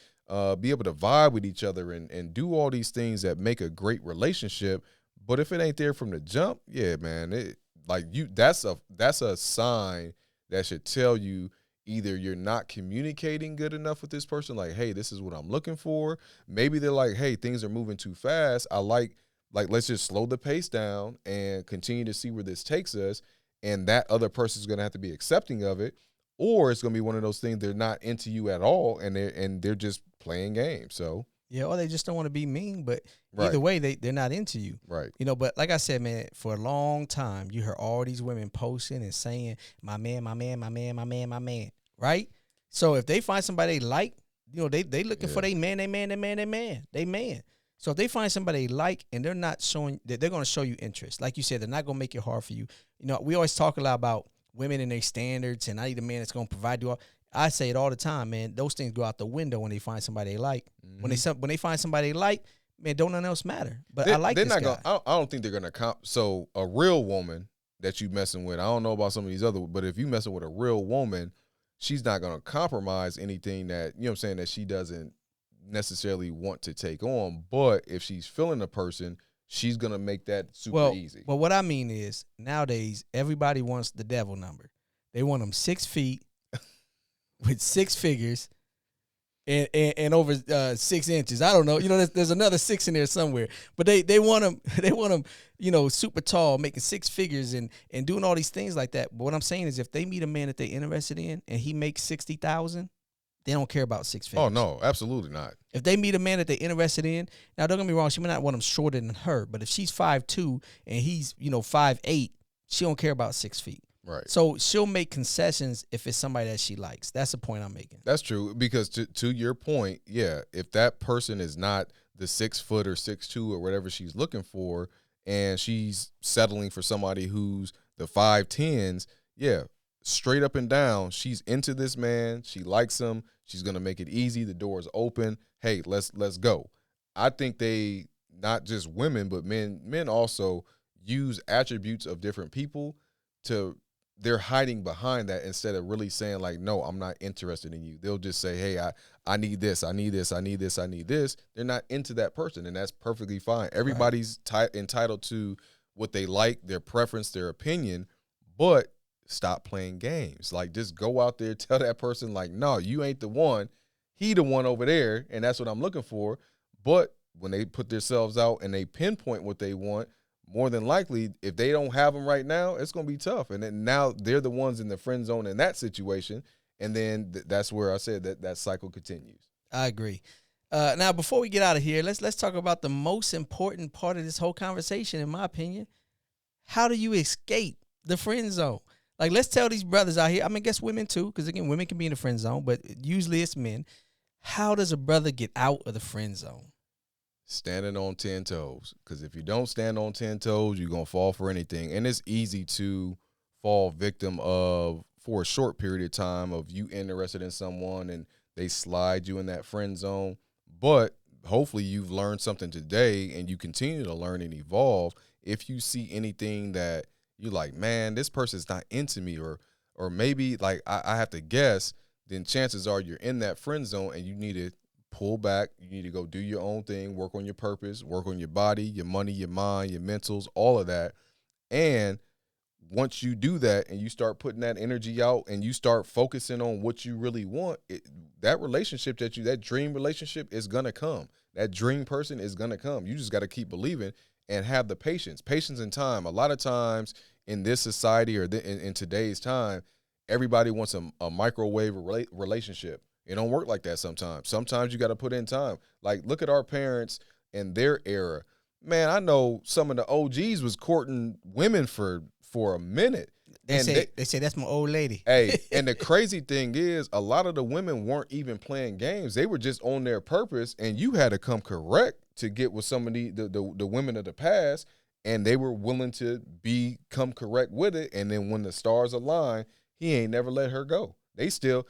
be able to vibe with each other and do all these things that make a great relationship. But if it ain't there from the jump, yeah, man, that's a sign that should tell you either you're not communicating good enough with this person, like, hey, this is what I'm looking for. Maybe they're like, hey, things are moving too fast. I like let's just slow the pace down and continue to see where this takes us. And that other person's gonna have to be accepting of it, or it's gonna be one of those things they're not into you at all, and they're just playing games. So yeah, or they just don't want to be mean, but right. Either way, they're not into you. Right. You know, but like I said, man, for a long time, you heard all these women posting and saying, my man, my man, my man, my man, my man, right? So if they find somebody they like, you know, they looking for they man. So if they find somebody they like and they're not showing, they're going to show you interest. Like you said, they're not going to make it hard for you. You know, we always talk a lot about women and their standards, and I need a man that's going to provide you all. I say it all the time, man. Those things go out the window when they find somebody they like. Mm-hmm. When they find somebody they like, man, don't nothing else matter. But I like this guy. I don't think they're gonna so a real woman that you messing with, I don't know about some of these other, but if you messing with a real woman, she's not gonna compromise anything that, you know what I'm saying, that she doesn't necessarily want to take on. But if she's feeling a person, she's gonna make that super easy. Well, what I mean is, nowadays everybody wants the devil number. They want them 6 feet. With 6 figures and over 6 inches. I don't know. You know, there's another 6 in there somewhere. But they want them, you know, super tall, making 6 figures and doing all these things like that. But what I'm saying is, if they meet a man that they're interested in and he makes $60,000, they don't care about 6 figures. Oh no, absolutely not. If they meet a man that they're interested in, now don't get me wrong, she might not want him shorter than her, but if she's 5'2" and he's, you know, 5'8", she don't care about 6 feet. Right. So she'll make concessions if it's somebody that she likes. That's the point I'm making. That's true, because to your point, yeah, if that person is not the 6 foot or 6'2" or whatever she's looking for, and she's settling for somebody who's the 5'10s, yeah, straight up and down, she's into this man. She likes him. She's gonna make it easy. The door is open. Hey, let's go. I think they, not just women, but men also use attributes of different people they're hiding behind that instead of really saying, like, no, I'm not interested in you. They'll just say, hey, I need this, I need this, I need this, I need this. They're not into that person, and that's perfectly fine. Everybody's entitled to what they like, their preference, their opinion, but stop playing games. Like, just go out there, tell that person, like, no, you ain't the one. He the one over there, and that's what I'm looking for. But when they put themselves out and they pinpoint what they want, more than likely, if they don't have them right now, it's going to be tough. And then now they're the ones in the friend zone in that situation. And then that's where I said that cycle continues. I agree. Now, before we get out of here, let's talk about the most important part of this whole conversation, in my opinion. How do you escape the friend zone? Like, let's tell these brothers out here, I mean, I guess women too, because, again, women can be in the friend zone, but usually it's men. How does a brother get out of the friend zone? Standing on 10 toes, because if you don't stand on 10 toes, you're going to fall for anything. And it's easy to fall victim of, for a short period of time, of you interested in someone and they slide you in that friend zone. But hopefully you've learned something today and you continue to learn and evolve. If you see anything that you're like, man, this person's not into me, or maybe, like, I have to guess, then chances are you're in that friend zone and you need to pull back. You need to go do your own thing, work on your purpose, work on your body, your money, your mind, your mentals, all of that. And once you do that and you start putting that energy out and you start focusing on what you really want, that relationship that dream relationship is going to come. That dream person is going to come. You just got to keep believing and have the patience and time. A lot of times in this society or in today's time, everybody wants a microwave relationship. It don't work like that sometimes. Sometimes you got to put in time. Like, look at our parents and their era. Man, I know some of the OGs was courting women for a minute. They say that's my old lady. Hey, and the crazy thing is, a lot of the women weren't even playing games. They were just on their purpose, and you had to come correct to get with some of the women of the past, and they were willing to come correct with it. And then when the stars align, he ain't never let her go. They still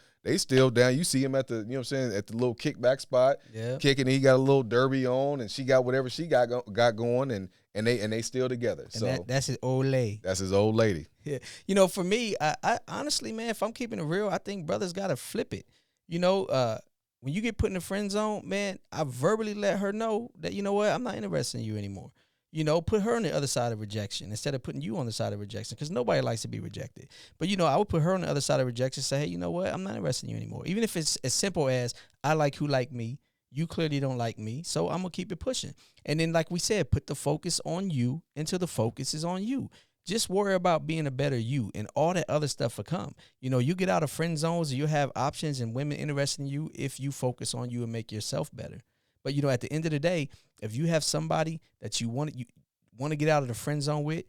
down. You see him at the, you know what I'm saying, at the little kickback spot, kicking. He got a little derby on, and she got whatever she got going, and they still together. And so that's his old lady. That's his old lady. Yeah. You know, for me, I honestly, man, if I'm keeping it real, I think brothers gotta flip it. You know, when you get put in the friend zone, man, I verbally let her know that, you know what, I'm not interested in you anymore. You know, put her on the other side of rejection instead of putting you on the side of rejection, because nobody likes to be rejected. But, you know, I would put her on the other side of rejection, say, hey, you know what, I'm not interested in you anymore. Even if it's as simple as I like who like me, you clearly don't like me, so I'm going to keep it pushing. And then, like we said, put the focus on you until the focus is on you. Just worry about being a better you, and all that other stuff will come. You know, you get out of friend zones, you have options and women interested in you if you focus on you and make yourself better. But, you know, at the end of the day, if you have somebody that you want to get out of the friend zone with,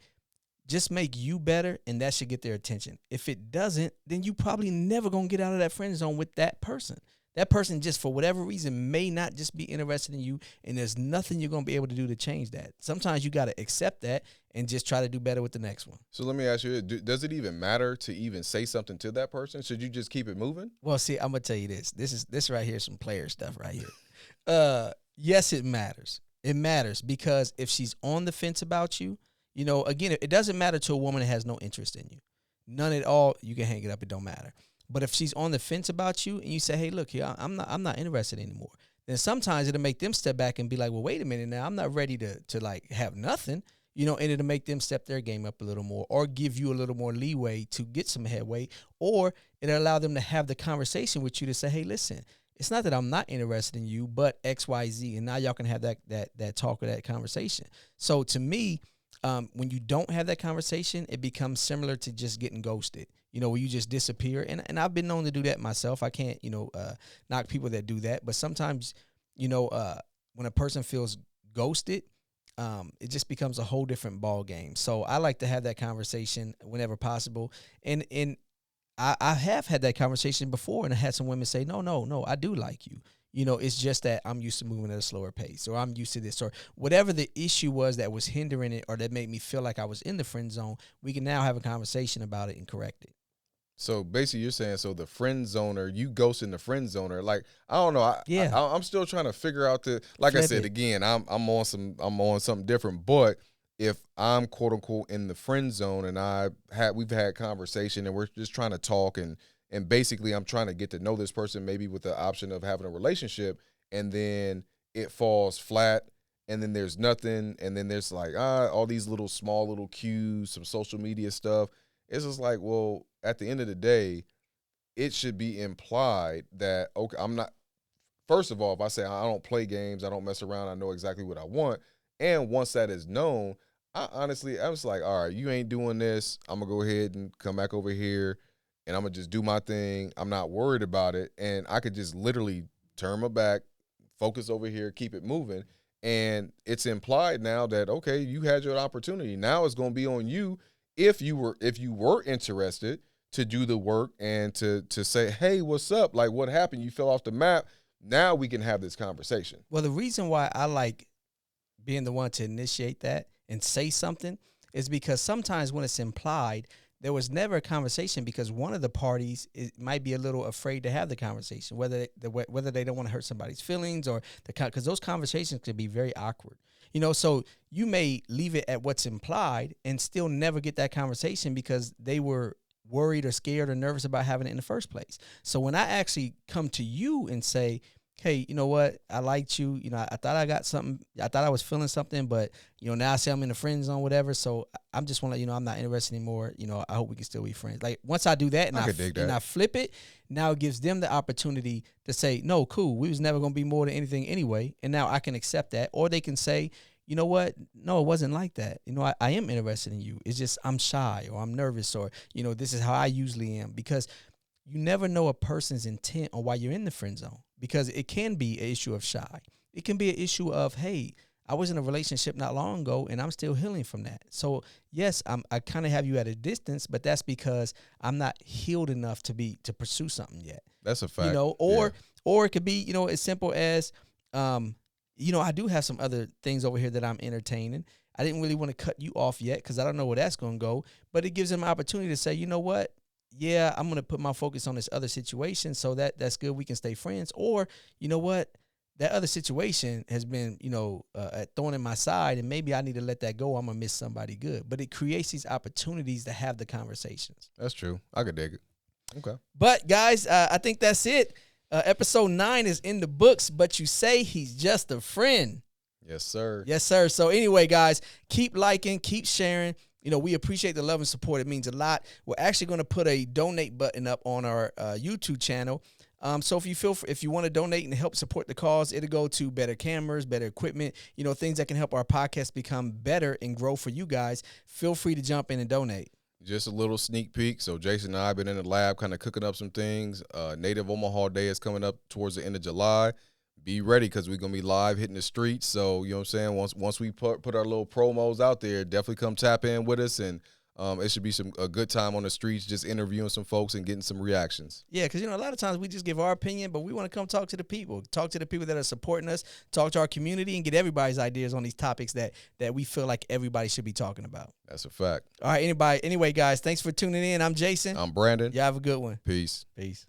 just make you better, and that should get their attention. If it doesn't, then you probably never going to get out of that friend zone with that person. That person just, for whatever reason, may not just be interested in you, and there's nothing you're going to be able to do to change that. Sometimes you got to accept that and just try to do better with the next one. So let me ask you, does it even matter to even say something to that person? Should you just keep it moving? Well, see, I'm going to tell you this. This right here is some player stuff right here. Yes, it matters. It matters because if she's on the fence about you, you know, again, it doesn't matter to a woman that has no interest in you. None at all. You can hang it up. It don't matter. But if she's on the fence about you and you say, hey, look here, I'm not interested anymore, then sometimes it'll make them step back and be like, well, wait a minute now, I'm not ready to like have nothing, you know, and it'll make them step their game up a little more or give you a little more leeway to get some headway, or it'll allow them to have the conversation with you to say, hey, listen, it's not that I'm not interested in you, but X, Y, Z, and now y'all can have that talk or that conversation. So to me, when you don't have that conversation, it becomes similar to just getting ghosted. You know, where you just disappear. And I've been known to do that myself. I can't, you know, knock people that do that. But sometimes, you know, when a person feels ghosted, it just becomes a whole different ball game. So I like to have that conversation whenever possible. And I have had that conversation before, and I had some women say, no, I do like you. You know, it's just that I'm used to moving at a slower pace, or I'm used to this, or whatever the issue was that was hindering it or that made me feel like I was in the friend zone. We can now have a conversation about it and correct it. So basically, you're saying, so the friend zoner, you ghosting the friend zoner. Like, I don't know. I'm still trying to figure out like I said, again, I'm on something different. But if I'm quote unquote in the friend zone and we've had conversation and we're just trying to talk and basically I'm trying to get to know this person, maybe with the option of having a relationship, and then it falls flat, and then there's nothing, and then there's like all these small little cues, some social media stuff. It's just like, well, at the end of the day, it should be implied that, okay, I'm not, first of all, if I say I don't play games, I don't mess around, I know exactly what I want, and once that is known, I was like, all right, you ain't doing this, I'm going to go ahead and come back over here, and I'm going to just do my thing. I'm not worried about it, and I could just literally turn my back, focus over here, keep it moving, and it's implied now that, okay, you had your opportunity. Now it's going to be on you if you were interested to do the work and to say, hey, what's up? Like, what happened? You fell off the map. Now we can have this conversation. Well, the reason why I like being the one to initiate that and say something is because sometimes when it's implied, there was never a conversation because one of the parties might be a little afraid to have the conversation, whether they don't want to hurt somebody's feelings or because those conversations can be very awkward. You know, so you may leave it at what's implied and still never get that conversation because they were worried or scared or nervous about having it in the first place. So when I actually come to you and say, hey, you know what? I liked you. You know, I thought I got something. I thought I was feeling something, but, you know, now I say I'm in the friend zone, whatever. So I'm just want to let you know I'm not interested anymore. You know, I hope we can still be friends. Like, once I do that and I flip it, now it gives them the opportunity to say, no, cool. We was never going to be more than anything anyway. And now I can accept that. Or they can say, you know what? No, it wasn't like that. You know, I am interested in you. It's just I'm shy or I'm nervous or, you know, this is how I usually am. Because you never know a person's intent on why you're in the friend zone, because it can be an issue of shy. It can be an issue of, hey, I was in a relationship not long ago and I'm still healing from that. So yes, I kind of have you at a distance, but that's because I'm not healed enough to pursue something yet. That's a fact. You know, or it could be, you know, as simple as, you know, I do have some other things over here that I'm entertaining. I didn't really want to cut you off yet because I don't know where that's going to go, but it gives them an opportunity to say, you know what? Yeah, I'm going to put my focus on this other situation, so that's good. We can stay friends. Or, you know what? That other situation has been, you know, a thorn in my side, and maybe I need to let that go. I'm going to miss somebody good. But it creates these opportunities to have the conversations. That's true. I could dig it. Okay. But, guys, I think that's it. Episode 9 is in the books, but you say he's just a friend. Yes, sir. Yes, sir. So anyway, guys, keep liking, keep sharing. You know, we appreciate the love and support. It means a lot. We're actually going to put a donate button up on our YouTube channel. So if you want to donate and help support the cause, it'll go to better cameras, better equipment, you know, things that can help our podcast become better and grow for you guys. Feel free to jump in and donate. Just a little sneak peek. So Jason and I have been in the lab kind of cooking up some things. Native Omaha Day is coming up towards the end of July. Be ready because we're going to be live hitting the streets. So, you know what I'm saying? Once we put our little promos out there, definitely come tap in with us. And it should be a good time on the streets, just interviewing some folks and getting some reactions. Yeah, because, you know, a lot of times we just give our opinion, but we want to come talk to the people that are supporting us, talk to our community, and get everybody's ideas on these topics that we feel like everybody should be talking about. That's a fact. All right, anyway, guys, thanks for tuning in. I'm Jason. I'm Brandon. Y'all have a good one. Peace. Peace.